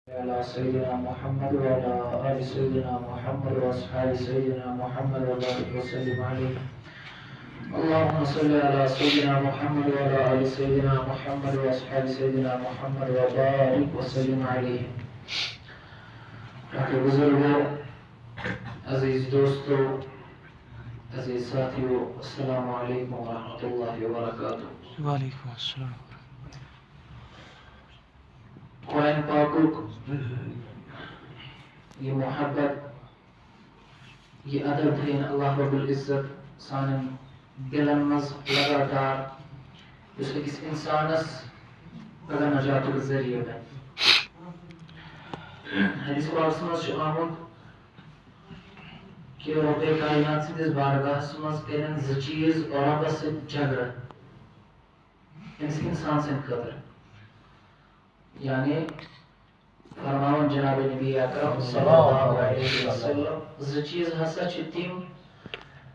على سيدنا محمد وعلى آل سيدنا محمد وأصحاب سيدنا محمد وبارك وسلم عليه. اللهم صل على سيدنا محمد وعلى آل سيدنا محمد وأصحاب سيدنا محمد وبارك وسلم عليه. کے بزرگوں، عزیز دوستو، عزیز ساتھیو، السلام علیکم ورحمۃ اللہ وبرکاتہ. وعلیکم السلام. قرآن پاکک یہ محبت، یہ ادب تھین اللہ رب العزت سانن دلن مز لگاتار اس أکس انسانس پگہ نجاتک ذریعہ بن. حدیث پاکس مز آمد کہ رب کائنات سندس بارگاہس مز کرن ز چیز ربس ست جھگڑا امس انسان سند خاطر، یعنی فرماون جناب نبی اکرم صلی اللہ علیہ وسلم ز چیز ہسا چھ تم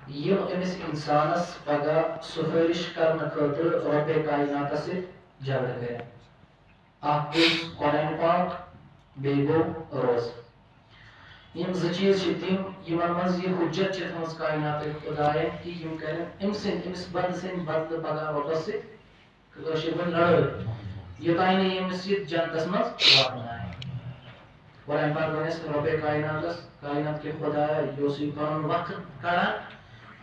یم امس انسانس پگہ سفارش کرنے خاطر رب کائنات سے جھگڑ گئے. اکھ گوٚو قرآن پاک، بیٚیہِ گوٚو روز. یم ز چیز چھ تم یمن مز یہ حجت چھ تھٲومٕژ کائنات خدایَن کہ یم کرن امس بند سٕنٛدِ بدلہٕ پگہ رۄبس سۭتۍ کٲشِر پٲٹھۍ لڑٲے یوتانۍ نہٕ ییٚمِس یہِ جنتس منٛز واتنایہِ. قرآن پاک ونس رب کائنات کے خدایا یہ اوس یہِ پنُن وقت کڑان،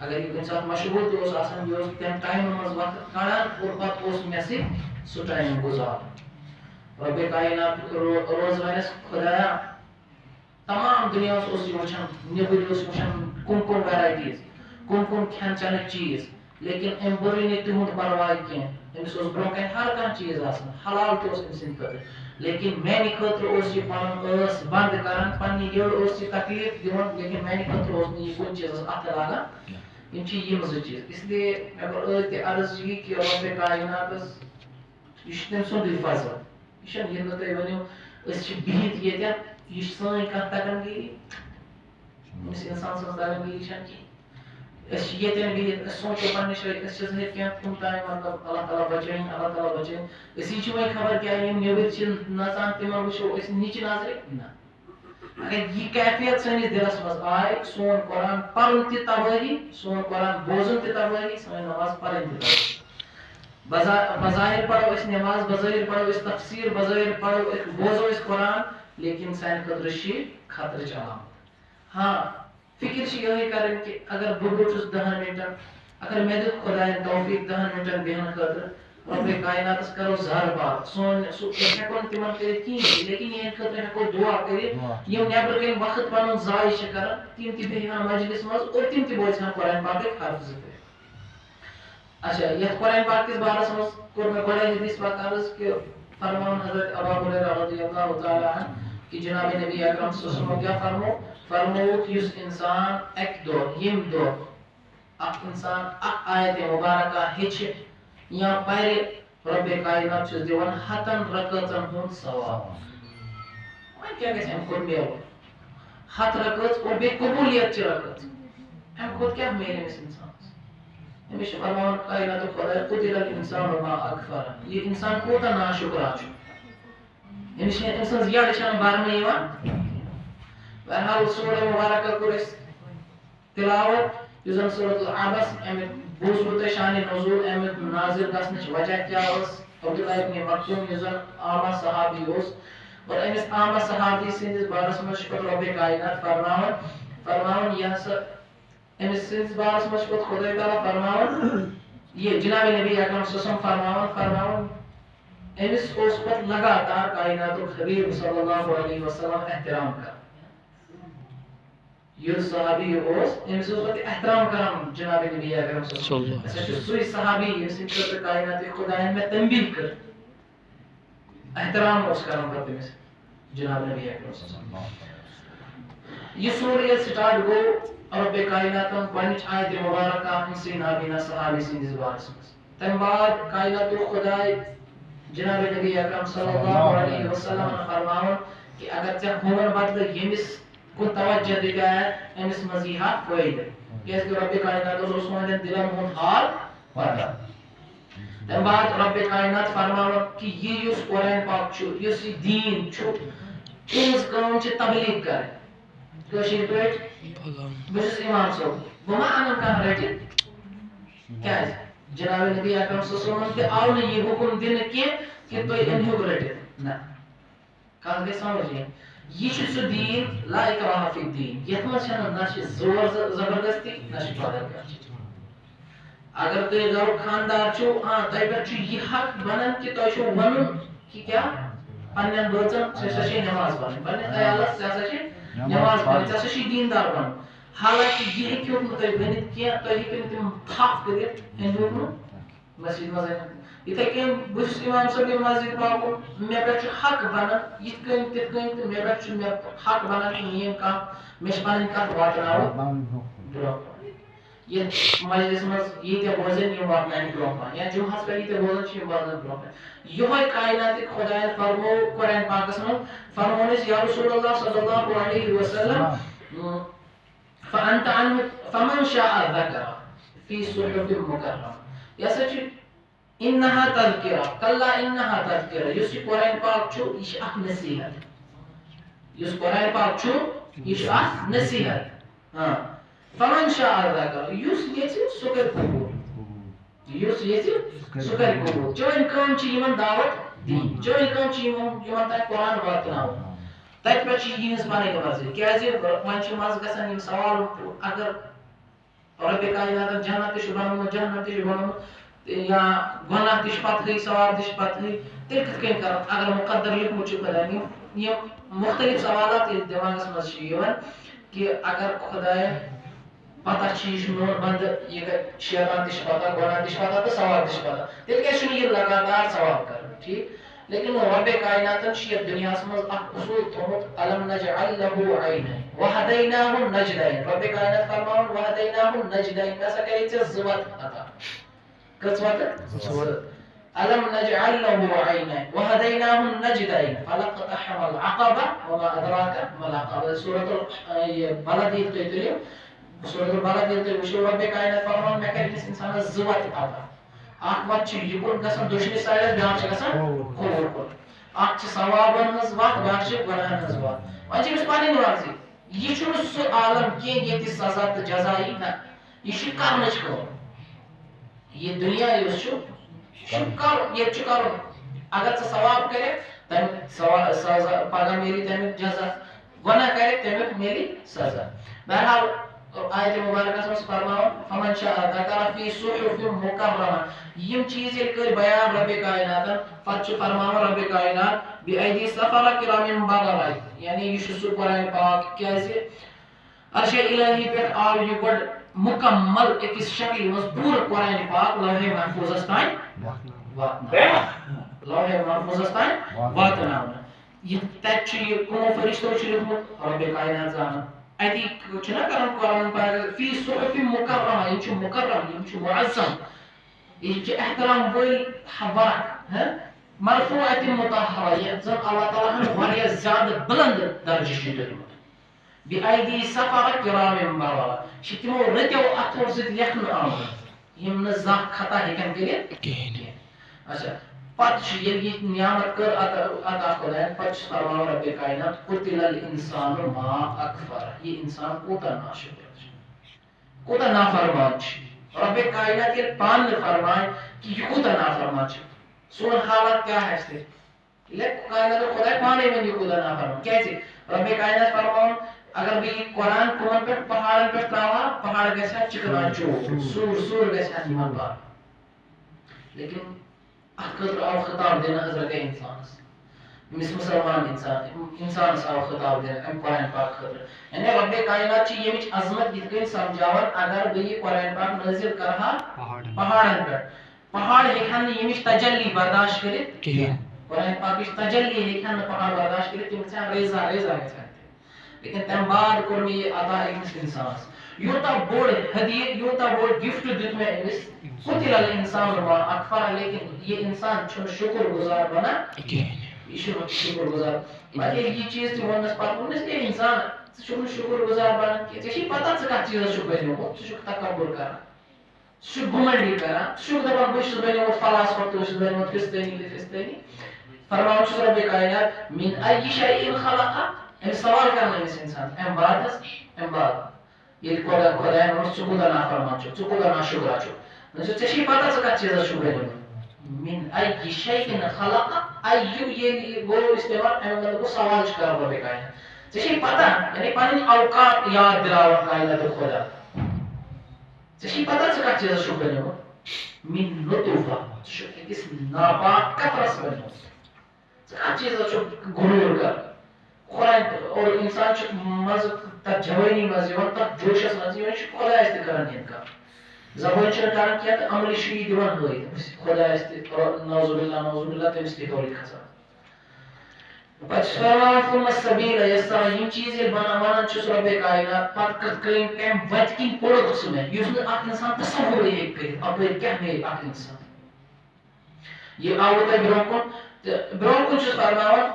اگر یہ کُنہِ ساتہٕ مشغول تہِ اوس آسان یہ اوس تمہِ ٹایمہٕ منٛز وقت کڑان اور پتہٕ اوس مےٚ سۭتۍ سُہ ٹایم گُزاران. رب کائنات روز ونس خدایا تمام دنیاہس اوس یہِ وٕچھان، نیبر اوس وٕچھان کم کم ویرایٹیز، کم کھٮ۪ن چٮ۪نٕکۍ چیٖز، لیکن أمۍ بٔرٕے نہٕ تِہُنٛد پرواے کینٛہہ. أمِس اوس برونٛہہ کنہِ ہر کانٛہہ چیٖز آسان، حلال تہِ اوس أمۍ سٕنٛدِ خٲطرٕ، لیکن میانہِ خٲطرٕ اوس یہِ پنُن ٲس بنٛد کران، پننہِ یٔڑ اوس یہِ تکلیٖف دِوان، لیکن میانہِ خٲطرٕ اوس نہٕ یہِ کُنہِ چیٖزس اَتھٕ لاگان. یِم چھِ یِم زٕ چیٖز. اس لیے مےٚ کوٚر ٲدۍ تہِ عرض یی کہِ رۄبِ کائناتس یہِ چھُ تٔمۍ سُنٛدُے فضل. یہِ چھُنہٕ ییٚلہِ نہٕ تُہۍ ؤنِو أسۍ چھِ بِہِتھ ییٚتٮ۪ن، یہِ چھِ سٲنۍ کانٛہہ تگنگیری، أمِس اِنسان سٕنٛز تگنگیری چھنہٕ کینٛہہ. أسۍ چھِ ییٚتٮ۪ن بِہِتھ، أسۍ سونٛچو پننہِ جایہِ أسۍ چھِ زٕہٕنۍ کینٛہہ کُنہِ تانۍ مطلب اللہ تعالیٰ بچٲیِن، اللہ تعالیٰ بچٲیِن. أسی چھِ وۄنۍ خبر کیٛاہ یِم نیبٕرۍ چھِ نژان تِمن وٕچھو أسۍ نِچہِ نظرِ نہ. اگر یہِ کیفیت سٲنِس دِلس منٛز آیہِ، سون قرآن پرُن تہِ تبٲہی، سون قرآن بوزُن تہِ تبٲہی، سٲنۍ نماز پرٕنۍ تہِ تبٲہی. بظاہر پڑھو أسۍ نماز، بظاہر پڑھو أسۍ تفسیر، بظاہر پڑھو بوزو أسۍ قرآن، لیکن سانہِ خٲطرٕ چھِ یہِ خطرٕچ علامت. ہاں فکر چھِ یِہے کرٕنۍ کہ اگر بہٕ بیوٗٹھُس 10 منٹن، اگر مےٚ دیُت خۄدایَن توفیٖق 10 منٹن بیٚہنہٕ خٲطرٕ، رۄبِ کائناتس کرو زارٕ پار سون سُہ أسۍ ہٮ۪کو نہٕ تِمن کٔرِتھ کِہیٖنۍ، لیکن یِہنٛدِ خٲطرٕ ہٮ۪کو دعا کٔرِتھ. یِم نیبرٕ کَنۍ وقت پنُن ضایہِ چھِ کران، تِم تہِ بیٚہہِ ہن مجلس منٛز اور تِم تہِ بوزِ ہن قرآن پاکٕکۍ حرف زٕ ترٛےٚ. اچھا یتھ قرآن پاک کِس بارس منٛز کوٚر مےٚ گۄڈے حدیث پاک عرض کہ فرماوان حضرت ابو ہریرہ رضی اللہ تعالیٰ عنہ کہ جناب نبی اکرم صلی اللہ علیہ وسلم کیا فرمووُکھ یُس انسان اکہِ دۄہ ییٚمہِ دۄہ اکھ انسان اکھ آیت مبارکہ ہیٚچھِ یا پرِ، رب کائنات چھُس دِوان 100 رکٲژن ہُنٛد ثواب. وۄنۍ کیٛاہ گژھِ اَمہِ کھۄتہٕ میلُن؟ 100 رکٲژ اور بیٚیہِ قبوٗلیت چہِ رکٲژ، اَمہِ کھۄتہٕ کیٛاہ میلہِ أمِس انسانس؟ أمِس چھُ فرماوان کائناتُک خۄداے قُتِلَ الْإِنسَانُ مَا أَکْفَرَهُ. یہِ انسان کوٗتاہ ناشُکرا چھُ، أمِس سٕنٛز یٔڑ چھنہٕ برنہٕ یِوان. بہرحال سورہ مبارکہ کوٚر اَسہِ تلاوت یُس زن سورۃ العبس، امیُک بوٗزوٕ تۄہہِ شانِ نزول، امیُک نازل گژھنٕچ وجہ کیٛاہ ٲس؟ عبداللہ ابن مکتوم یُس زن عامہ صحابی اوس، اور أمِس عامہ صحابی سٕنٛدِس بارس منٛز چھُ پتہٕ رۄبِ کائنات فرماوان یہِ ہسا أمِس سٕنٛدِس بارس منٛز چھُ پتہٕ خۄداے تعالیٰ فرماوان، یہِ جناب نبی اکرم صلی اللہ علیہ وسلم فرماوان أمِس اوس پتہٕ لگاتار کائناتُک حبیب صلی اللہ علیہ وسلم احترام کران. یُس صحابی اوس أمِس اوس پتہٕ احترام کران جناب نبی اکرم صلی اللہ علیہ وسلم. أسۍ چھُ سُے صحابی ییٚمہِ سٕنٛدِ خٲطرٕ کائناتِ خۄدایَن مےٚ تنبیہ کٔر، احترام اوس کران پتہٕ أمِس جناب نبی اکرم صلی اللہ علیہ وسلم. یہِ سورہ ییٚلہِ سٹارٹ گوٚو، رب کائناتن گۄڈنِچ آیتِ مبارکہ ہِنٛدسٕے نابینا صحابی سٕنٛدِس بارس منٛز. تمہِ بعد کائناتُک خۄداے جناب نبی اکرم صلی اللہ علیہ وسلم فرماوان کہ اگر ژےٚ ہُمن بدلہٕ ییٚمِس کُن توجہ دِژایتھ أمِس منٛز یی ہا فٲیدٕ، کیٛازِ کہ رب کائناتس اوس یِہنٛدٮ۪ن دِلن ہُنٛد حال پتہ. تمہِ بعد رب کائنات فرماوان کہ یہِ یُس قرآن پاک چھُ، یُس یہِ دیٖن چھُ، تہذ کٲم چھِ تبلیغ کرٕنۍ کٲشِر پٲٹھۍ بہٕ چھُس اِمام صٲب بہٕ ما اَنن کانٛہہ رٔٹِتھ کیٛازِ جناب نبی اکرم صلی اللہ علیہ وسلم تہِ آو نہٕ یہِ حُکُم دِنہٕ کینٛہہ کہِ تُہۍ أنۍہِو رٔٹِتھ نہ کَتھ گژھِ سمجھ یِنۍ یہِ چھُ سُہ دیٖن لا اِکراہ فی الدیٖن یَتھ منٛز چھَنہٕ نہ چھِ زور زبردستی نہ چھِ بدل کانٛہہ اگر تُہۍ گرُک خانٛدار چھِو تۄہہِ پٮ۪ٹھ چھُ یہِ حق بنان کہِ تۄہہِ چھُو وَنُن کہِ کیٛاہ پننٮ۪ن بٲژن ژےٚ ہسا چھے نٮ۪ماز پرٕنۍ پننِس عیالس ژےٚ ہسا چھے نٮ۪ماز پرٕنۍ ژےٚ ہسا چھُے دیٖندار بنُن حالانکہِ یہِ ہیٚکِو نہٕ تُہۍ ؤنِتھ کینٛہہ تُہۍ ہیٚکِو نہٕ تِم تھپھ کٔرِتھ أنۍہوٗکھ نہٕ مسجد منٛز أنۍہوٗکھ یِتھے کٔنۍ بہٕ چھُس اِمام صٲب یہِ مسجد پاکُن مےٚ پٮ۪ٹھ چھُ حق بنان یِتھ کٔنۍ تِتھ کٔنۍ تہٕ مےٚ پٮ۪ٹھ چھُ مےٚ حق بنان کہِ میٲنۍ کانٛہہ مےٚ چھِ پنٕنۍ کتھ واتناوٕنۍ برونٛہہ یتھ مجلس منٛز ییٖتیاہ بوزن یِم واتناونہِ برونٛہہ پہن یا جُمعہس پٮ۪ٹھ ییٖتیاہ بوزان چھِ یِم واتناون برونٛہہ پہن یِہوے کایناتٕکۍ خۄداین فرمو قرآن پاکس منٛز فرمون أسۍ یا رسول اللہ صلی اللہ علیہ وسلم فأنت عنه فمن شاء ذكر في صحف مكرمة یہِ ہسا چھُ انها تذکرہ کلا انها تذکرہ یُس یہِ قرآن پاک چھُ یہِ چھُ اکھ نصیحت یُس قرآن پاک چھُ یہِ چھُ اکھ نصیحت فمن شاء ذكر یُس یژھِ سُہ کرِ قبوٗل یُس یژھِ سُہ کرِ قبوٗل چٲنۍ کٲم چھِ یِمن دعوت دِنۍ چٲنۍ کٲم چھِ یِمن تانۍ قرآن واتناوُن تتہِ پٮ۪ٹھ چھِ یِہنٛز پنٕنۍ مرضی کیٛازِ وۄنۍ چھِ منٛزٕ گژھان یِم سوال اگر رۄبِ کایناتن جنت تہِ چھُ بنومُت جہنم تہِ چھُ بنومُت یا گۄناہ تہِ چھُ پتہٕے ثواب تہِ چھُ پتہٕے تیٚلہِ کِتھ کٔنۍ کرو اگر مُقدر لیوٗکھمُت چھُ خۄداین یِم مختلف سوالات ییٚلہِ دٮ۪ماغس منٛز چھِ یِوان کہِ اگر خۄداین پتہ چھِ یہِ چھُ میون بنٛدٕ یہِ شیطان تہِ چھِ پتہ گۄناہ تہِ چھِ پتہ تہٕ ثواب تہِ چھِ پتہ تیٚلہِ کیٛازِ چھُنہٕ یہِ لگاتار ثواب کران ٹھیٖک لیکن رۄبِ کایناتن چھُ یتھ دُنیاہس منٛز اکھ اصوٗل تھوٚمُت الم نجعل لہُ عینین وہدیناہُ النجدین رۄبِ کاینات فرماوان وہدیناہُ النجدین مےٚ ہسا کرے ژےٚ زٕ وتہٕ عطا کٔژ وتہٕ زٕ الم نجعل لہُ عینین وہدیناہُ النجدین فلقتحم العقبہ وما ادراک ما العقبہ سورۃ البلد ییٚلہِ تُہۍ تُلِو سورۃ البلد ییٚلہِ تُہۍ وٕچھِو رۄبِ کاینات فرماوان مےٚ کرِ أکِس اِنسانس زٕ وتہٕ عطا اکھ وتھ چھِ یِکُن گژھان دۄشنہِ سایڈس بیٛاکھ چھِ گژھان کھووُر کُن اکھ چھِ ثوابن ہٕنٛز وتھ بیٛاکھ چھِ گۄناہن ہٕنٛز وتھ وۄنۍ چھِ أمِس پنٕنۍ مرضی یہِ چھُنہٕ سُہ عالم کینٛہہ ییٚتہِ سزا تہٕ جزا یی نہ یہِ چھِ کرنٕچ کٲم یہِ دُنیا یُس چھُ یہِ چھُ کرُن ییٚتہِ چھُ کرُن اگر ژٕ ثواب کرکھ تمیُک سزا پگاہ میلہِ تمیُک جزا گۄناہ کرکھ تمیُک میلہِ سزا بہرحال آیتہِ مُبارکس منٛز فرماوان فمن شاء ذکر فی صحف مکرمہ یِم چیٖز ییٚلہِ کٔرۍ بیان رۄبِ کایناتن پتہٕ چھُ فرماوان رۄبِ کاینات بِایدی سفرہ کرام بررہ یعنی یہِ چھُ سُہ قرآن پاک کیٛازِ عرشِ الہی پٮ۪ٹھ آو یہِ گۄڈٕ مُکمل أکِس شکلہِ منٛز پوٗرٕ قرآن پاک لوحے محفوظس تانۍ لوحے محفوظس تانۍ واتناونہٕ یہِ تتہِ چھُ یہِ کٕمو فرشتو چھُ لیوٗکھمُت رۄبِ کاینات زانان اتی چھُنہ کران قرآن پاک فی صحف مکرمہ یِم چھِ مُکرم یِم چھِ معظم یِم چھِ احترام وٲلۍ ورق مرفوعۃ مطہرہ یتھ زن اللہ تعالیٰ ہن واریاہ زیادٕ بلند درجہٕ چھُ دیُتمُت بِایدی سفرہ کرام بررہ چھِ تِمو رٔتیو اتھو سۭتۍ لیکھنہٕ آمٕتۍ یِم نہٕ زانٛہہ خطا ہیٚکن کٔرِتھ کِہیٖنۍ اچھا پتہٕ چھُ ییٚلہِ یہِ نعمت کٔر عطا خۄداین پتہٕ چھُ فرماوان رۄبِ کاینات قُتِلَ الانسان ما اکفرہ یہِ انسان کوٗتاہ ناشُکر چھُ کوٗتاہ نافرمان چھُ رۄبِ کاینات ییٚلہِ پانہٕ فرمایہِ کہِ یہِ کوٗتاہ نافرمان چھُ سون حالات کیٛاہ آسہِ تیٚلہِ ییٚلہِ کایناتُک خۄداے پانے وَنہِ یہِ کوٗتاہ نافرمان کیٛازِ رۄبِ کاینات فرماوان اگر بہٕ یہِ قرآن کٕمن پٮ۪ٹھ پہاڑن پٮ۪ٹھ تراوہا پہاڑ گژھِ ہا چِکنا چوٗر سوٗر گژھِ ہا یِمن بار لیکن اتھ خٲطرٕ آو خطاب دِنہٕ حضرت انسانس أمِس مُسلمان انسانس آو خطاب دِنہٕ امہِ قرآن پاک خٲطرٕ یعنی رۄبِ کاینات چھِ ییٚمِچ عظمت یِتھ کٔنۍ سمجھاوان اگر بہٕ یہِ قرآن پاک نٲزِل کرہا پہاڑن پٮ۪ٹھ پہاڑ ہیٚکہِ ہن نہٕ ییٚمِچ تجلی برداشت کٔرِتھ کِہیٖنۍ قرآن پاکٕچ تجلی ہیٚکہِ ہن نہٕ پہاڑ برداشت کٔرِتھ تِم گژھِ ہن ریزا ریزا گژھِ ہن لیکن تمہِ بعد کوٚر مےٚ یہِ عطا أکِس اِنسانس یوٗتاہ بوٚڑ ہدیہِ یوٗتاہ بوٚڑ گفٹ دیُت مےٚ أمِس قُتِلَ الانسان ما اکفرہ لیکن یہِ انسان چھُنہٕ شُکر گُزار بنان کِہیٖنۍ یہِ چھُنہٕ شُکر گُزار پتہٕ ییٚلہِ یہِ چیٖز تہِ ووٚننس پتہٕ ووٚننس ہے انسان ژٕ چھُکھ نہٕ شُکر گُزار بنان کینٛہہ ژےٚ چھے پتہ ژٕ کتھ چیٖزس چھُکھ بنیومُت ژٕ چھُکھ تکبُر کران ژٕ چھُکھ گُمنڈی کران ژٕ چھُکھ دپان بہٕ چھُس بنیومُت فلاسفر تہٕ بہٕ چھُس بنیومُت فِستٲنی تہٕ فِستٲنی فرماؤں چھس رب کائنات من ای شیء خلق ام سوال کرنے اس انسان ام بعد ام بعد یہ خدا ہم چکودا نافرمان چھو چکودا ناشکرا چھو ژےٚ پتہ ژٕ کتھ چیٖزس چھُکھ بنیومُت من ای شیء خلق ایو یہ گوٚو استعمال امیُک مطلب گوٚو سوال چھُ کران رب کائنات ژےٚ پتہ یعنی پنٕنۍ اوقات یاد دلاوان کائنات خدا ژےٚ پتہ ژٕ کتھ چیٖزس چھُکھ بنیومُت من نطفہ ژٕ چھُکھ أکِس ناپاک قطرس بنیومُت ژٕ کتھ چیٖزس چھُکھ غروٗر کران خۄداے اور انسان چھُ منٛزٕ تتھ جوٲنی منٛز یِوان تتھ جوشس منٛز یِوان چھُ خۄدایس تہِ کران انکار زبان چھنہٕ کران کینٛہہ تہٕ عملہِ چھُ یہِ دِوان ہٲیِتھ خۄدایس تہِ نوزُ باللہ تٔمِس تہِ ہیوٚرُے کھسان پتہٕ چھُ فرماوان ثم السبیل یسرا یِم چیٖز ییٚلہِ ونان چھُس رۄبِ کائنات پتہٕ کِتھ کٔنۍ کمہِ وتہِ کِنۍ پوٚرُکھ ژٕ مےٚ یُس نہٕ اکھ انسان تصوُرٕے ہیٚکہِ کٔرِتھ اپٲرۍ کیاہ نیرِ اکھ انسان یہ آو تۄہہِ برونٛہہ کُن تہٕ برونٛہہ کُن چھُس فرماوان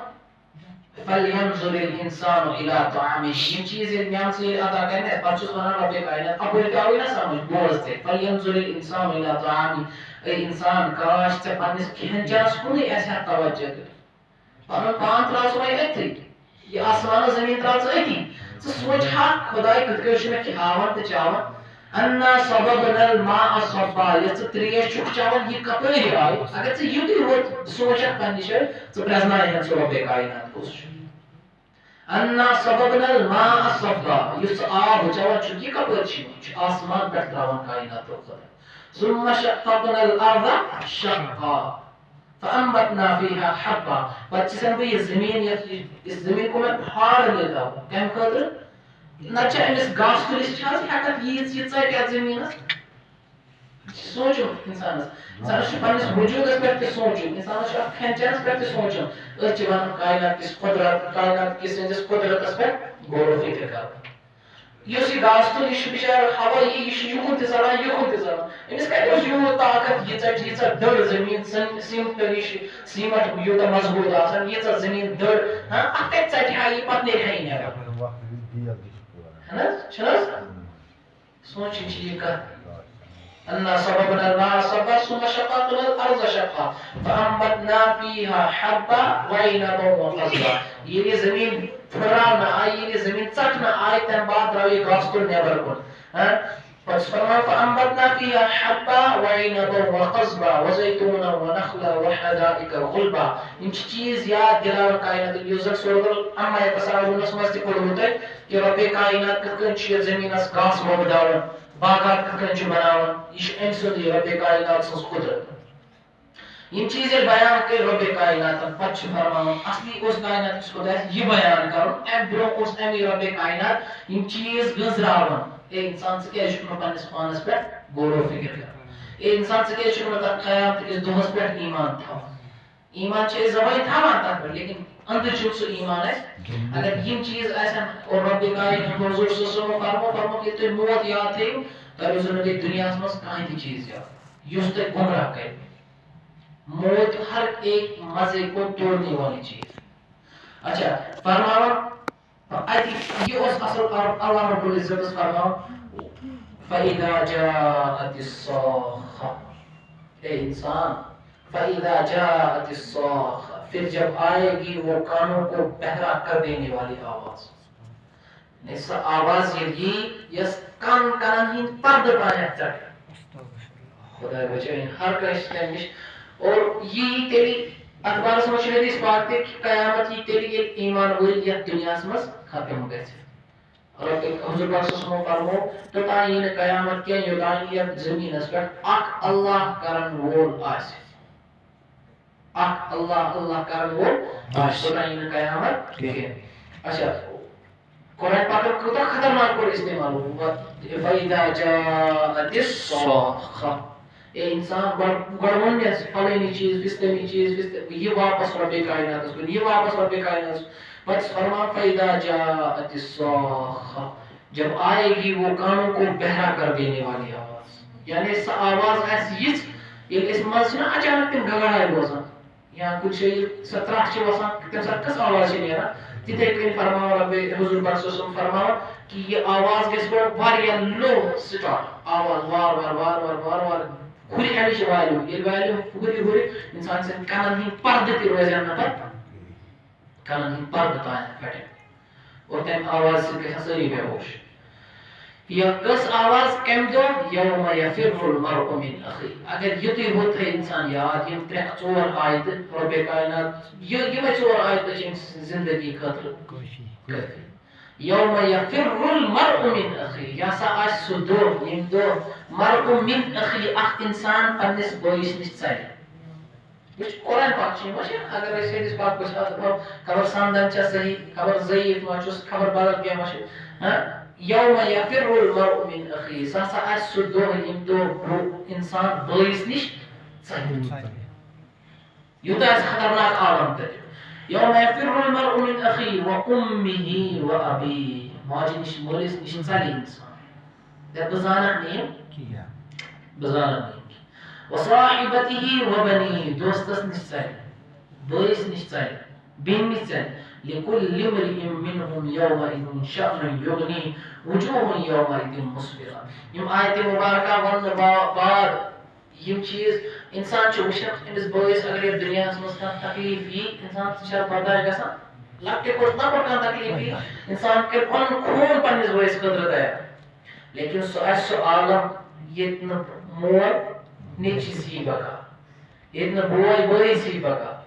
فلینظر الانسان الى طعامه یم چیز میان سے عطا کرنے پتہ چھُس ونان رب کائنات اپٲرۍ تہِ آوٕے نا سمجھ بوز تہِ فلینظر الانسان الى طعامه اے انسان کاش ژےٚ پننِس کھٮ۪ن چٮ۪نس کُنُے آسہِ ہا توجہ دِیُن پنُن پان تراو ژٕ وۄنۍ أتھی یہِ آسمان زٔمیٖن تراو ژٕ أتی ژٕ سونٛچ ہا خۄداے کِتھ کٔنۍ چھُ مےٚ کھیاوان تہٕ چاوان انا صببنا الماء صبا یہِ ژٕ تریش چھُکھ چاوان یہِ کپٲرۍ آیہِ اگر ژٕ یُتُے یوت سونٛچکھ پننہِ جایہِ ژٕ پرٛزناوہن ژٕ رۄبِ کائنات کُس چھُ انا صببنا الماء صبا یُس ژٕ آب چاوان چھُکھ یہِ کپٲرۍ چھُ یِوان چھُ آسمان پٮ۪ٹھ تراوان کائناتُک خۄدا ثم شققنا الارض شقا فانبتنا فيها حبا پتہٕ چھسن بہٕ یہِ زٔمیٖن یہِ زٔمیٖن کو مےٚ پھاڑ لیٚداو کمہِ خٲطرٕ نتہٕ چھِ أمِس گاسہٕ کُلِس چھِ حظ ہٮ۪کان ییٖژ یہِ ژَٹہِ اَتھ زٔمیٖنس سونٛچُن انسانس چھُ پننِس وجوٗدس پٮ۪ٹھ تہِ سونٛچُن انسانس چھُ اَتھ کھٮ۪ن چٮ۪نس پٮ۪ٹھ تہِ سونٛچُن أسۍ چھِ ونان کائنات کِس سٕنٛدِس قۄدرتس پٮ۪ٹھ غور و فِکر کرُن یُس یہِ گاسہٕ تُل یہِ چھُ بِچارٕ ہوا یہِ چھُ یُکُن تہِ ژلان یُکُن تہِ ژلان أمِس کتہِ اوس یوٗت طاقت یہِ ژٹہِ ییٖژاہ دٔر زٔمیٖن سیٖمٹ یوٗتاہ مضبوٗط آسان ییٖژاہ زٔمیٖن دٔر اتھ کتہِ ژٹہِ ہا یہِ پتہٕ نیرِ ہا یہِ نٮ۪بر چھُنہٕ حظ سونٛچِن چھِ یہِ کتھ انا صببنا الماء صبا ثم شققنا الارض شقا فانبتنا فيها حبا وعنبا وقضبا ییٚلہِ زٔمیٖن پھٕراونہٕ آیہِ ییٚلہِ زٔمیٖن ژٹنہٕ آیہِ تمہِ بعد درٛاو یہِ گاسہٕ کُل نٮ۪بر کُن پتہٕ چھُ فرماوان فانبتنا فيها حبا وعنبا وقضبا وزيتونا ونخلا وحدائق غلبا یِم چھِ چیٖز یاد دِلاوان کائنات یُس زن سورۃ الانعام تصاوُرس منٛز تہِ پوٚرمُت تۄہہِ کہِ رۄبِ کائنات کِتھ کٔنۍ چھُ یتھ زٔمیٖنس گاسہٕ وۄپداوان باغات کِتھ کٔنۍ چھُ بناوان یہِ چھُ أمۍ سُنٛد یہِ رۄبِ کائنات سٕنٛز قُدرت یم چیز ییٚلہِ بیان کٔرۍ رۄبِ کائناتن پتہٕ چھُ فرماوان اصلی اوس کائنات کِس خۄدایس یہِ بیان کرُن امہِ برونٛہہ اوس امی رۄبِ کائنات یم چیز گٔنٛزراوان اے انسان ژٕ کیازِ چھُکھ نہٕ پننِس پانس پٮ۪ٹھ غور و فِکر کران اے انسان ژٕ کیازِ چھُکھ نہٕ تتھ قیامت کِس دۄہس پٮ۪ٹھ ایمان تھاوان ایمان چھِ أسۍ زبٲنۍ تھاوان تتھ پٮ۪ٹھ لیکن أنٛدرۍ چھُنہٕ سُہ ایمان اسہِ اگر یم چیز آسن اور رۄبِ کائنات حضوٗر صلی اللہ علیہ وسلم فرموو ییٚلہِ تُہۍ موت یاد تھٲیِو تۄہہِ روزوٕ نہٕ بیٚیہِ دُنیاہس منٛز کانٛہہ تہِ چیٖز یاد یُس تۄہہِ گمراہ کرِ موت ہر ایک مزے کو توڑنے والی چیز اچھا فرماوان یہ اوس اصل اللہ رب العزت فرماوان فَإِذَا جَاءَتِ الصَّاخَّةُ اے انسان فَإِذَا جَاءَتِ الصَّاخَّةُ پھر جب آئے گی وہ کانوں کو بہرا کر دینے والی آواز ایسا آواز یہ یس کان کانن ہند پرد پایا چٹ خدا بچائیں ہر کانٛسہِ تمہِ نِش اور یہ تیٚلہِ اخبارس منٛز چھُ حدیث پاک تہِ کہِ قیامت یی تیٚلہِ ییٚلہِ ایمان وٲلۍ یتھ دُنیاہس منٛز ختم گژھِ حضور پاک صلی اللہ علیہ وسلم فرموو توٚتام یی نہٕ قیامت کینٛہہ یوٚتام یتھ زٔمیٖنس پٮ۪ٹھ اکھ اللہ کرن وول آسہِ اکھ اللہ اللہ کرن وول آسہِ توٚتام یی نہٕ قیامت کینٛہہ اچھا قرآن پاکن کوٗتاہ خطرناک کوٚر استعمال فَإِذَا جَاءَتِ الصَّاخَّةُ اے انسان گۄڈٕ ووٚن مےٚ فلٲنی چیٖز فِستٲنی چیٖز یہِ واپس رۄبِ کائناتس کُن یہِ واپس رۄبِ کائناتس پتہٕ چھُ فرماوان فَإِذَا جَاءَتِ الصَّاخَّةُ جب آئے گی وہ کانوں کو بہرا کر دینے والی آواز یعنی سۄ آواز آسہِ یِژھ ییٚلہِ أسۍ منٛزٕ چھِنہ اچانک تِم گگڑایہِ روزان یا کُنہِ جایہِ ییٚلہِ سۄ ترٛٹھ چھِ وسان تمہِ ساتہٕ کۄس آواز چھِ نیران تِتھے کٔنۍ فرماوان رۄبِ حضوٗر پاک صلی اللہ علیہ وسلم فرماوان کہِ یہِ آواز گژھِ گۄڈٕ واریاہ لو سٹارٹ آواز وار وار وار وار وار وار ہُرِ اَمِچ ویلیوٗ ییٚلہِ ویلیوٗ ہُرِ اِنسان سٕنٛدۍ کَنن ہٕنٛدۍ پردٕ تہِ روزن نہٕ پَتہٕ کَنن ہٕنٛدۍ پردٕ تانۍ پھٹن اور تَمہِ آواز سۭتۍ گژھن سٲری بے ہوش یہ کس آواز کَمہِ دۄہ یوم یفر المرء من اخیہ اگر یُتُے ہوت تھٲے اِنسان یاد یِم 3-4 آیتہٕ رۄبے کائنات یِمے 4 آیتہٕ چھِ أمۍ سٕنٛزِ زندگی خٲطرٕ کٲفی یوم یفر المرء من اخیہ یہِ ہسا آسہِ سُہ دۄہ ییٚمہِ دۄہ مرء من اخیہ اکھ اِنسان پننِس بٲیِس نِش ژَلہِ یہ قرآن پاک چھِ یِوان اگر أسۍ حدیث پاک وٕچھِ خبر سندن چھا صحیح خبر ضعیف ما چھُس خبر بدل کینٛہہ ما چھُ یوم یفر المرء من اخیہ سُہ ہسا آسہِ سُہ دۄہ ییٚمہِ دۄہ اِنسان بٲیِس نِش ژَلہِ یوٗتاہ آسہِ خطرناک عالم تَتہِ یوم یفر المرء من اخیہ وامہ وابیہ ماجہِ نِش مٲلِس نِش ژَلہِ اِنسان بہٕ زانکھ نہٕ یِم بہٕ زانکھ نہٕ یِم وصاحبته وبنيه دوستس نِش ژَلہِ بٲیِس نِش ژَلہِ بیٚنہِ نِش ژَلہِ لكل امرئ منهم يومئذ شأن يغنيه وجوه يومئذ مسفرة يم آیت مبارکہ وننہٕ بعد یم چیز انسان چھُ وٕچھان أمِس بٲیِس اگر یتھ دُنیاہس منٛز کانٛہہ تکلیٖف یی انسان چھا برداشت گژھان لۄکٹہِ کھۄتہٕ لۄکُٹ کانٛہہ تکلیٖف یی انسان کَرِ پنُن خوٗن پننِس بٲیِس خٲطرٕ تیار لیکن سُہ آسہِ سُہ عالم ییٚتہِ نہٕ مول نیٚچوِس یی بکار ییٚتہِ نہٕ بوے بٲیِس یی بکار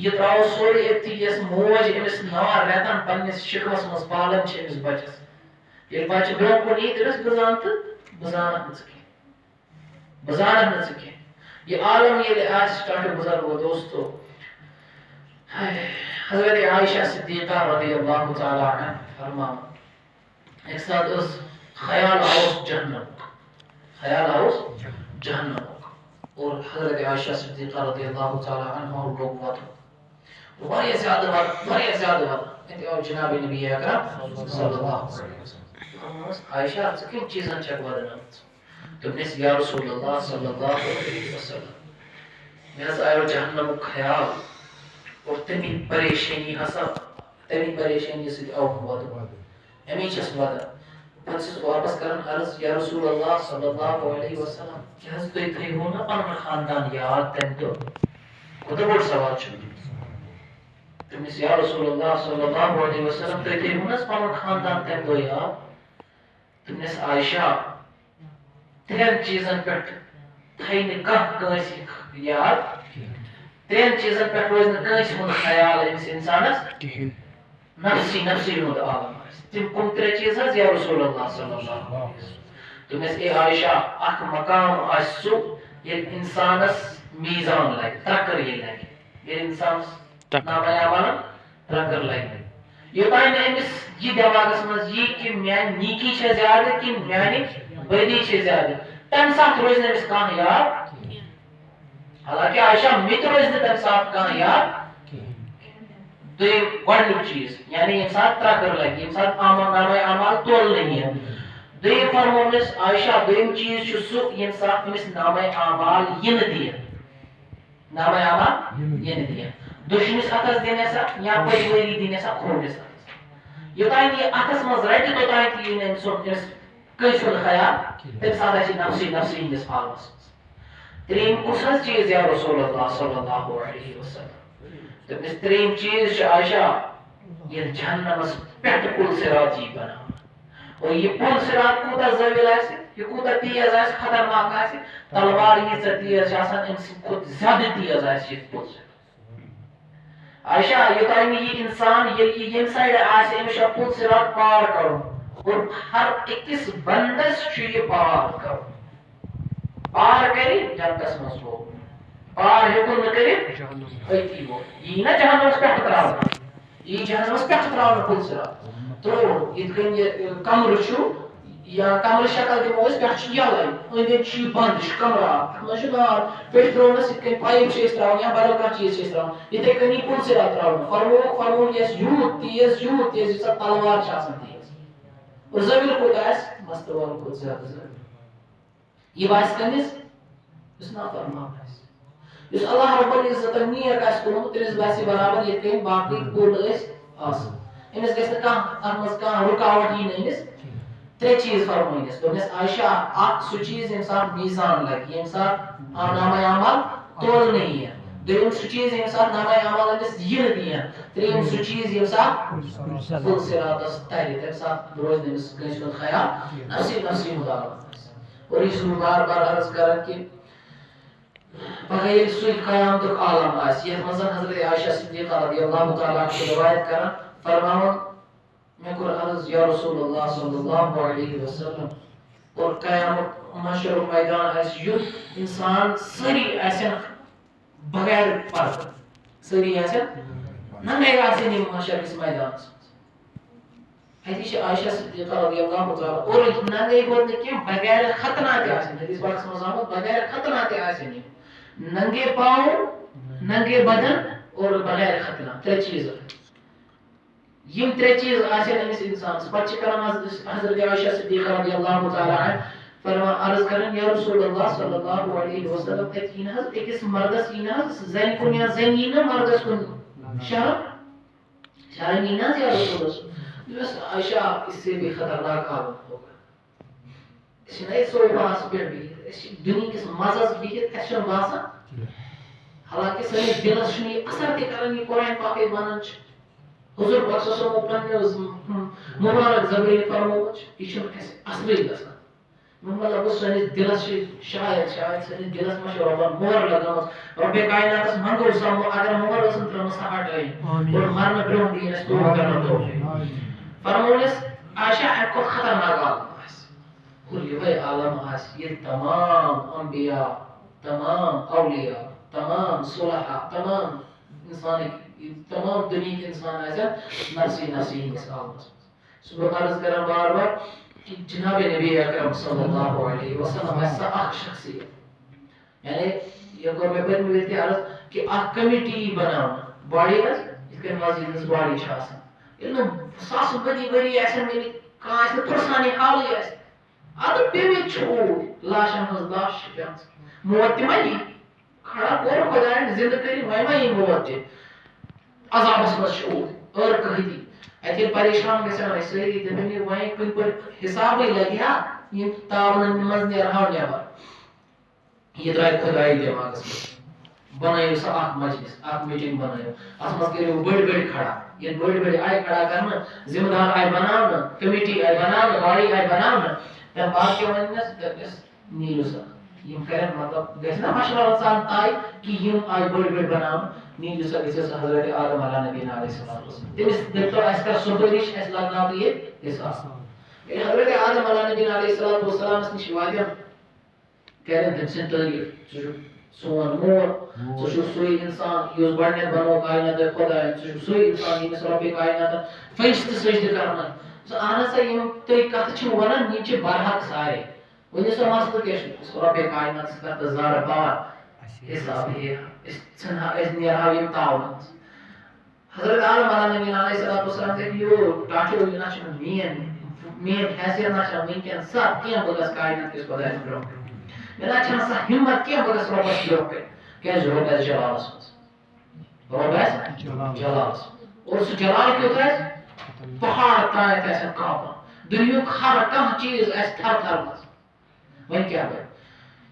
یہ تراو سورُے أتھی یۄس موج أمِس 9 رٮ۪تن پننِس شِکمس منٛز پالان چھِ أمِس بچس ییٚلہِ بچہِ برٛونٛہہ کُن یی دٔپِس بہٕ زانہٕ تہٕ بہٕ زانکھ نہٕ ژٕ کینٛہہ بہٕ زانکھ نہٕ ژٕ کینٛہہ یہِ عالم ییٚلہِ آسہِ سٹاٹہٕ بُزرگو دوستو حضرت عائشہ صدیقہ رضی اللہ تعالیٰ عنہ فرماوان اکہِ ساتہٕ ٲس خیال آوُس جہنمُک اور حضرت عائشہ صدیقہ رضی اللہ تعالیٰ عنہ لوگ وَدُن واریاہ زیادٕ وَدُن اَتہِ آو جناب نبی اکرم صلی اللہ علیہ وسلم عائشہ ژٕ کَمہِ چیٖزن چھکھ وَدنٲمٕژ دوٚپنَس یا رسول اللہ صلی اللہ علیہ وسلم مےٚ حظ آیو جہنمُک خیال اور تَمہِ پریشٲنی سۭتۍ آوُم وَدُن اَمے چھَس وَدان پتہٕ چھُس واپس کران عرض یا رسول اللہ صلی اللہ علیہ وسلم کیٛاہ حظ تُہۍ تھٲیوٕ نہٕ پنُن خاندان یاد تَمہِ دۄہ کوٗتاہ بوٚڑ سوال چھُ دوٚپنَس یا رسول اللہ صلی اللہ علیہ وسلم تُہۍ تھٲیوٕ نہٕ حظ پنُن خاندان تَمہِ دۄہ یاد دوٚپنَس عائشہ 3 چیٖزن پٮ۪ٹھ تھایہِ نہٕ کانٛہہ کٲنٛسہِ یاد 3 چیٖزن پٮ۪ٹھ روزِ نہٕ کٲنٛسہِ ہُنٛد خیال أمِس اِنسانس نفسی ہُنٛد عالم آسہِ تِم کٕم 3 چیٖز حظ یا رسول اللہ صلی اللہ علیہ وسلم دوٚپنَس اے عائشہ اکھ مقام آسہِ سُہ ییٚلہِ اِنسانس میٖزان لگہِ ترٛکٕر ییٚلہِ لگہِ ییٚلہِ اِنسانس نامے اعمالن ترٛکٕر لگہِ یوٚتانۍ نہٕ أمِس یہِ دٮ۪ماغس منٛز یی کہِ میٛانہِ نیٖکی چھےٚ زیادٕ کِنہٕ میٛانہِ بدی چھےٚ زیادٕ تَمہِ ساتہٕ روزِ نہٕ أمِس کانٛہہ یاد حالانکہِ عائشہ مےٚ تہِ روزِ نہٕ تَمہِ ساتہٕ کانٛہہ یاد دوٚیِم گۄڈنیُک چیٖز یعنی ییٚمہِ ساتہٕ ترٛکٕر لگہِ ییٚمہِ ساتہٕ نامے اعمال تولنہٕ یِن دوٚیِم فرموونَس عائشہ دوٚیِم چیٖز چھُ سُہ ییٚمہِ ساتہٕ أمِس نامے اعمال یِنہٕ دِیَن نامے اعمال یِنہٕ دِیَن دٔچھنِس اَتھس دِنَسا یا پٔجؤری دِنَسا کھوورِس اَتھس یوٚتانۍ یہِ اَتھس منٛز رَٹہِ توٚتانۍ تہِ یی نہٕ أمِس کٲنٛسہِ ہُنٛد خیال تَمہِ ساتہٕ آسہِ نفسی ہِنٛدِس حالس منٛز ترٛیٚیِم کُس حظ چیٖز یا رسول اللہ صلی اللہ علیہ وسلم دوٚپنَس ترٛیٚیِم چیٖز چھُ عائشہ ییٚلہِ جہنمس پٮ۪ٹھٕ پُل صراط یی بناونہٕ اور یہِ پُل صراط کوٗتاہ زٲوِل آسہِ یہِ کوٗتاہ تیز آسہِ خطرناک آسہِ تلوار ییٖژاہ تیز چھِ آسان أمۍ سٕنٛدِ کھۄتہٕ زیادٕ تیز آسہِ یہِ پُل صراط عائشہ یوٚتانۍ نہٕ یہِ اِنسان ییٚلہِ یہِ ییٚمہِ سایڈٕ آسہِ أمِس چھُ پُل صراط پار کرُن اور ہر أکِس بنٛدس چھُ یہِ پار کرُن پار کرِ جنتس منٛز ووت پار ہیوٚکُن نہٕ کٔرِتھ أتی ووت یی نا جہنمس پٮ۪ٹھٕ تراونہٕ یی جہنمس پٮ۪ٹھٕ تراونہٕ پُل صراط تروو یِتھ کٔنۍ یہِ کمرٕ چھُ یا کمرٕ شکل دِمو أسۍ پٮ۪ٹھٕ چھُ یَلے أنٛدۍ أنٛدۍ چھُ یہِ بنٛد یہِ چھُ کمرٕ اکھ اتھ منٛز چھُ نار پیٚٹھۍ ترٛوونَس یِتھ کٔنۍ پایپ چھِ أسۍ تراوان یا بدل کانٛہہ چیٖز چھِ أسۍ تراوان یِتھے کٔنۍ یی پُل صراط تراونہٕ فرمووُکھ یۄس یوٗت تیز ییٖژاہ تلوار چھِ آسان تیز اور زٲوِل کوٗتاہ آسہِ مستہٕ والہٕ کھۄتہٕ زیادٕ زٲوِل یہِ باسہِ کٔمِس یُس نافرمان آسہِ یُس اللہ رب العزتن نیک آسہِ کوٚرمُت تٔمِس باسہِ برابر یِتھ کٔنۍ باقٕے کُل ٲسۍ آسان أمِس گژھِ نہٕ کانٛہہ اتھ منٛز کانٛہہ رُکاوٹ یی نہٕ أمِس ترے چیز فرمائنس دوپنس عائشہ اخ سو چیز یم سات میزان لگی یم سات نامہ اعمال تول نہیں ہے دویم سو چیز یم سات نامہ اعمال اندس ین دیا تریم سو چیز یم سات فل صراطس تاری تم سات روز دمس کنس کن خیال نفسی نفسی مدارت اور یہ بار بار عرض کرن کہ بغیر سوی قیامتک عالم آس یہ مزن حضرت عائشہ صدیقہ رضی اللہ تعالیٰ کی روایت کرن فرماون میں کور عرض یا رسول اللہ صلی اللہ علیہ وسلم اور قیامت محشر میدان آس یُتھ انسان سری آسن بغیر پردٕ سری آسن ننگے آسن یِم محشر کِس میدانس حدیث عائشہ صدیقہ رضی اللہ تعالیٰ اور ننگے گوت نہٕ کینٛہہ بغیر ختنہ تہِ آسن حدیث پاکس منٛز آمُت بغیر ختنہ تہِ آسن یِم ننگے پاؤں ننگے بدن اور بغیر ختنہ ترے چیز یم ترے چیز آسن امس انسان پتہ کران حضرت عائشہ صدیقہ رضی اللہ تعالیٰ عنہ فرما عرض کرن یا رسول اللہ صلی اللہ علیہ وسلم اتین حض اکس مردس این حض زن کن یا زن این مردس کن شرم این حض یا رسول اللہ بس عائشہ اس سے بھی خطرناک عالم ہوگا اس نے سوئی باس پر بھی دنیا کس مزاز بھی ایشن باسا حالانکہ سنی دلس شنی اثر تے کرن یہ قرآن پاک بانن حضور پاک صلی اللہ علیہ وسلم مبارک زبری فرموچ یہ چھن اصلی گژھان مطلب بس سنس دلس شاید سنس دلس مش ربن مور لگامت رب کائنات منگو سمو اگر مور وسن ترمس ہٹائی اور مرن برون دین اس تو کرنا تو فرمونس عائشہ کو خطرناک عالم اور یہ عالم آس یہ تمام انبیاء تمام اولیاء تمام صلحاء تمام انسان تمام دنیا کے انسان ایسا نفسی نفسی اس عالم صبح عرض کرم بار بار کہ جناب نبی اکرم صلی اللہ علیہ وسلم ایسا اخ شخصیت یعنی یہ کو میں بہت ملتی عرض کہ اخ کمیٹی بناونا باڑی ہے اس کے مزید اس باڑی چھاسا علم ساس بدی بری ایسا میری کہاں ایسا پرسانی حالی ایسا ادھر پیوی چھوڑ لاشن ہز لاش پیانس موتی مانی کھڑا کور خدایان زندہ کری مائی موتی عذاب اسمس چھوڑ اور کہی دی ایتھے پریشان گژھان ٲسۍ سٲری دپان وۄنۍ کُنہِ پٲٹھۍ حِسابٕے لگہِ ہا یِم تاونن منٛز نیرہاو نٮ۪بر یہِ درٛاے خۄدایہِ دٮ۪ماغس منٛز بنٲیِو سا اکھ مجلس اکھ میٖٹنگ بنٲیِو اتھ منٛز کٔرِو بٔڑۍ بٔڑۍ کھڑا ییٚلہِ بٔڑۍ بٔڑۍ آیہِ کھڑا کرنہٕ ذمہٕ دار آیہِ بناونہٕ کمیٹی آیہِ بناونہٕ باڑی آیہِ بناونہٕ تمہِ بعد کیٛاہ وننس دپنس نیٖرِو سا یِم کرن مطلب گژھِ نا مشورٕ سان طے کہ یِم آیہِ بٔڑۍ بٔڑۍ بناونہٕ نیٖرِو سا گٔژھِو سا حضرت آدم علیہ نبی علیہ السلام تٔمِس دٔپتو اَسہِ کر سُپٲرِش اَسہِ لگناو تہٕ ییٚتہِ حِساب ییٚلہِ حضرت آدم علیہ نبی علیہ السلامس نِش واتن کرن تٔمۍ سٕنٛدۍ تعریٖف ژٕ چھُکھ سون مول ژٕ چھُکھ سُے اِنسان یُس گۄڈٕنیتھ بنوو کایناتُک خۄداین ژٕ چھُکھ سُے اِنسان ییٚمِس رۄبِ کایناتن فرشتہٕ سجدٕ کرناوِ اہن سا یِم تُہۍ کتھٕ چھِو ونان یِم چھِ برحق سارے ؤنِو سا مسلہٕ کیٛاہ چھُ رۄبِ کایناتس کر تہٕ زارٕ بار حساب ہے اس نیرہاو یِم تاونہٕ حضرت آدم علیہ نبی علیہ السلام دپہِ یو ٹاٹھیو یہِ نہ چھُنہٕ میٲنۍ حیثیت نہ چھےٚ وٕنکٮ۪ن سۄ کینٛہہ بہٕ گژھٕ کاینات کِس خۄدایس برونٛہہ کَنہِ مےٚ نہ چھنہٕ سۄ ہمت کینٛہہ بہٕ گژھٕ رۄبس برونٛہہ کَنہِ کیٛازِ رۄب آسہِ جلالس منٛز رۄب آسہِ جلالس اور سُہ جلال کیُتھ آسہِ پہاڑ تانۍ آسن کانٛپان دُنیہُک ہر کانٛہہ چیٖز آسہِ تھر تھر منٛز وۄنۍ کیٛاہ بنہِ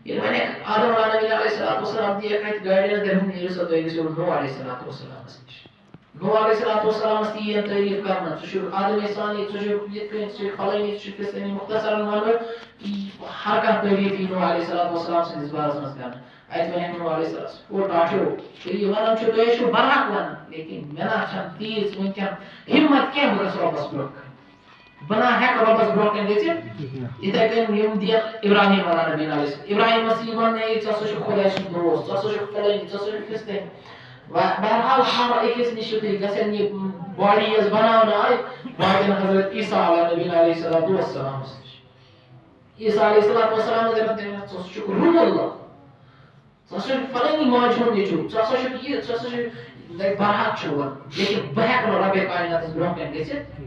ییٚلہِ وۄنۍ آدم علیہ نبی علیہ السلام دِیَکھ اَتہِ گایڈنس دپُن نیٖرِو سا تُہۍ گٔژھِو نوح علیہ السلامس نِش نوح علیہ السلامس تہِ یِیَن تعریٖف کرنہٕ ژٕ چھُکھ آدم ثانی ژٕ چھُکھ یِتھ کٔنۍ ژٕ چھُکھ فلٲنی ژٕ چھُکھ فِستٲنی مختصرن ونو ہر کانٛہہ تعریٖف یی نوح علیہ السلام سٕنٛدِس بارس منٛز کرنہٕ اتہِ ونیکھ نوح علیہ السلام او ٹاٹھیو تُہۍ یہِ ونان چھِو تُہۍ چھِو برحق ونان لیکن مےٚ نہ چھنہٕ تیٖژ وٕنکٮ۪ن ہمت کینٛہہ بہٕ گژھٕ رۄبس برونٛہہ کَنہِ بہٕ نہ ہٮ۪کہٕ رۄبس برونٛہہ کَنہِ گٔژھِتھ یِتھے کٔنۍ یِم دِیَن ابراہیم علیہ نبی علیہ ابراہیمس یی وننہٕ ژٕ ہسا چھُکھ خۄداے سُنٛد دوست ژٕ ہسا چھُکھ فلٲنی ژٕ ہسا چھُکھ فِستٲنی بہرحال ہر أکِس نِش چھِ تُہۍ گژھن یہِ باڈی یۄس بناونہٕ آیہِ واتن حضرت عیسیٰ علیہ نبی علیہ السلامس نِش عیسیٰ علیہ السلامس دپان تٔمِس ژٕ چھُکھ روح اللہ ژٕ ہسا چھُکھ فلٲنی ماجہِ ہُنٛد نیٚچوٗ ژٕ ہسا چھُکھ یہِ ژٕ ہسا چھُکھ برحق چھُ ونان لیکن بہٕ ہٮ۪کہٕ نہٕ رۄبِ کایناتس برونٛہہ کَنہِ گٔژھِتھ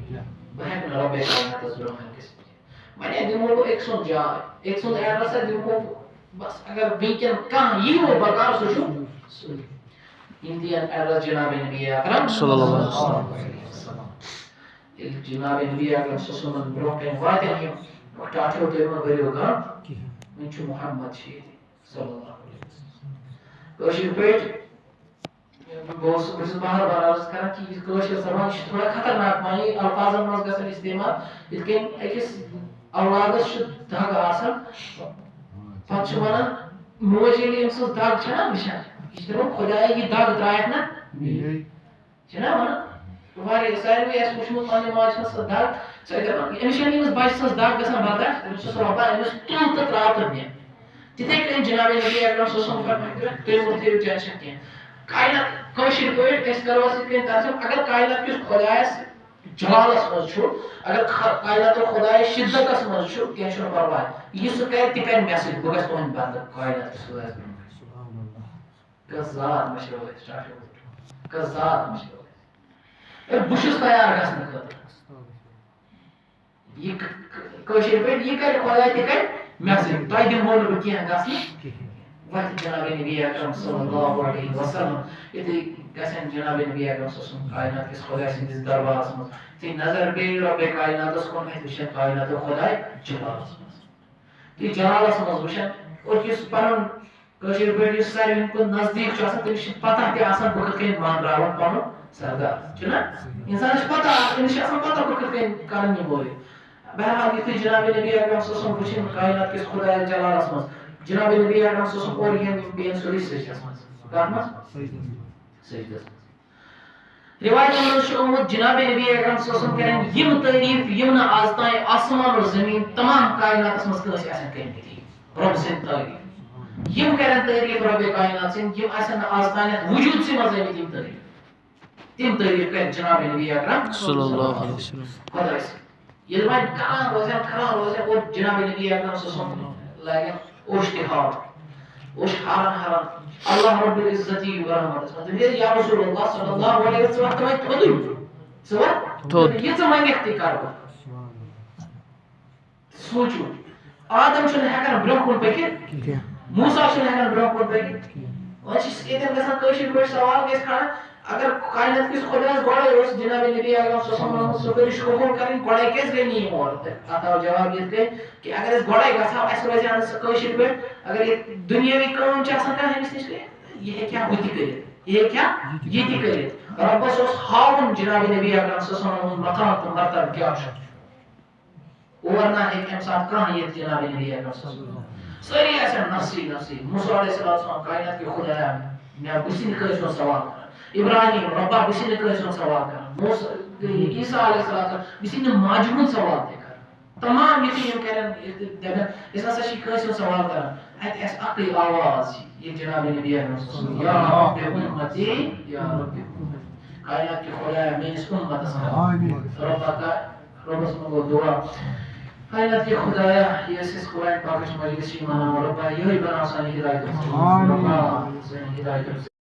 بہٕ ہٮ۪کہٕ نہٕ رۄبِ کایناتس برونٛہہ کَنہِ گٔژھِتھ وۄنۍ دِمو بہٕ أکۍ سُنٛد جاے أکۍ سُنٛد ایڈرسا دِمو بہٕ بس اگر وٕنکٮ۪ن کانٛہہ یی وۄنۍ بکار سُہ چھُ سُے یِم دِیَن ایڈرس جناب نبی اکرم صلی اللہ علیہ وسلم جناب نبی اکرم صلی اللہ علیہ وسلم برو کن واتن یم ٹاٹھو تو یم بریو گا من چھ محمد شہید صلی اللہ علیہ وسلم کشیر پہ بہت بار بار عرض کران کہ یہ کشیر زبان تھوڑا خطرناک معنی الفاظن مز گژھان استعمال یتھ کن اکس اولادس دگ آسان پتہ ونان موج ییٚلہِ أمۍ سٕنٛز دگ چھنا وٕچھان یہِ چھِ دپان خۄدایا یہِ دگ درٛایکھ نا چھنا ونان واریاہ ساروٕے آسہِ وٕچھمُت پننہِ ماجہِ ہٕنٛز سۄ دگ سۄ دپان أمِس چھنہٕ أمِس بچہِ سٕنٛز دگ گژھان برداشت أمِس چھُ سُہ رۄبا أمِس تُل تہٕ ترٛاو تہٕ دِن تِتھے کٔنۍ جناب نبی اکرم صلی اللہ علیہ وسلم فرمٲے تُہۍ مہٕ تھٲیِو ٹینشن کینٛہہ کائنات کٲشِر پٲٹھۍ أسۍ کرو اَتھ یِتھ کٔنۍ ترجمہٕ اگر کائنات کِس خۄدایس جلالس منٛز چھُ اگر کائنات خۄدایس شدتس منٛز چھُ کینٛہہ چھُنہٕ پرواے یہِ سُہ کرِ تہِ کرِ مےٚ سۭتۍ بہٕ گژھٕ تُہنٛدِ بدلہٕ کائنات کِس خۄدایس برونٛہہ کٔژ ذات مشرو أسۍ سٹاٹ کٔژ ذات مشرو أسۍ بہٕ چھُس تیار گژھنہٕ خٲطرٕ یہ کٲشِر پٲٹھۍ یہِ کرِ خۄدا تہِ کرِ مےٚ سۭتۍ تۄہہِ دِمہو نہٕ بہٕ کینٛہہ گژھنہٕ وتہِ جناب نبی اکرم صلی اللہ علیہ وسلم ییٚتہِ گژھن جناب نبی اکرم صلی اللہ علیہ وسلم کائنات کِس خۄداے سٕنٛدِس دربارس منٛز تُہۍ نظر بیٚیہِ رۄبِ کائناتس کُن اَتہِ وٕچھن کائنات خۄداے جلالس منٛز تُہۍ جلالس منٛز وٕچھن اور یُس پنُن کٲشِر پٲٹھۍ یُس ساروی کھۄتہٕ نزدیٖک چھُ آسان تٔمِس چھِ پتہ تہِ آسان بہٕ کِتھ کٔنۍ مانراوان پنُن سردار چھُنہ انسانس چھِ پتہ أمِس چھِ آسان پتہ بہٕ کِتھ کٔنۍ کرن یہِ مٲرِتھ بہرحال یُتھُے جناب نبی اکرم صلی اللہ علیہ وسلم وٕچھن کائنات کِس خۄداے جلالس منٛز جناب نبی اکرم صلی اللہ علیہ وسلم اور یِم بیٚیہِ سورُے سجدس منٛز کتھ منٛز سجدس منٛز روایتن منٛز چھُ آمُت جناب نبی اکرم صلی اللہ علیہ وسلم کرن یِم تعریٖف یِم نہٕ آز تانۍ آسمان اور زٔمیٖن تمام کائناتس منٛز کٲنٛسہِ آسن کٔرمٕتۍ رۄب سٕنٛدۍ تعریٖف یِم کرن تعریٖف رۄبِ کائنات سٕنٛدۍ یِم آسن نہٕ آز تانۍ وجوٗدسٕے منٛز آمٕتۍ یِم تعریٖف تِم تعریٖف کرِ جناب نبی اکرم صلی اللہ علیہ وسلم خۄداے سٕنٛدۍ ییٚلہِ وۄنۍ کران روزن اور جناب نبی اکرم صلی اللہ علیہ وسلم لاگن اوٚش تہِ ہاوُن اوٚش ہاران اللہ رب العزت یی ورحمتس منٛز یا رسول اللہ صلی اللہ علیہ وسلم تمے تھوٚدُے ژٕ وَن یہِ ژٕ منگکھ تہِ کرٕ بہٕ سوٗنٛچِو آدم چھُنہٕ ہٮ۪کان برٛونٛہہ کُن پٔکِتھ موسیٰ چھُنہٕ ہٮ۪کان برٛونٛہہ کُن پٔکِتھ وۄنۍ چھِ ییٚتٮ۪ن گژھان کٲشِر پٲٹھۍ سوال گژھِ کھڑا اگر کائنات کِس خۄدایس گۄڈے اوس جناب نبی اکرم صلی اللہ علیہ وسلم سُفٲرِش قبوٗل کرٕنۍ گۄڈے کیازِ گٔے نہٕ یِم اور اتھ آو جواب یِتھ کٔنۍ کہِ اگر أسۍ گۄڈے گژھو اسہِ روزِ ہا نہٕ سُہ کٲشِر پٲٹھۍ اگر یہِ دُنیٲوی کٲم چھِ آسان کانٛہہ أمِس نِش یہِ ہیٚکہِ ہا ہُہ تہِ کٔرِتھ یہِ ہیٚکہِ ہا یہِ تہِ کٔرِتھ رۄبس اوس ہاوُن جناب نبی اکرم صلی اللہ علیہ وسلم ہُنٛد مقام تہٕ مرتبہٕ کیاہ چھُ اور نہ ہیٚکہِ اَمہِ ساتہٕ کانٛہہ یِتھ جناب نبی اکرم صلی اللہ علیہ وسلم سٲری آسن نفسی نفسی موسیٰ علیہ السلام کائنات کہِ خۄدایا مےٚ بہٕ چھُس نہٕ کٲنٛسہِ ہُنٛد سوال کران ابراہیم رۄبا بہٕ چھُس نہٕ کٲنٛسہِ ہُنٛد سوال کران عیسیٰ علیہ السلام بہٕ چھُس نہٕ ماجہِ ہُنٛد سوال تہِ کران تمام یِتھُے یِم کرن دپن أسۍ ہسا چھِ کٲنٛسہِ ہُنٛد سوال کران اتہِ آسہِ اکٕے آواز ییٚلہِ جناب نبی اکرم صلی اللہ علیہ وسلم یا رب اُمتی یا رب کائنات کہِ خۄدایا میٲنِس اُمتس رۄبس منٛز گوٚو دُعا کائنات کہِ خۄدایا یہِ ٲسۍ أسۍ قرآن پاکٕچ مجلس چھِ مانان رۄبا یِہے بناو سانہِ ہدایتُک رۄبا سانہِ ہدایتُک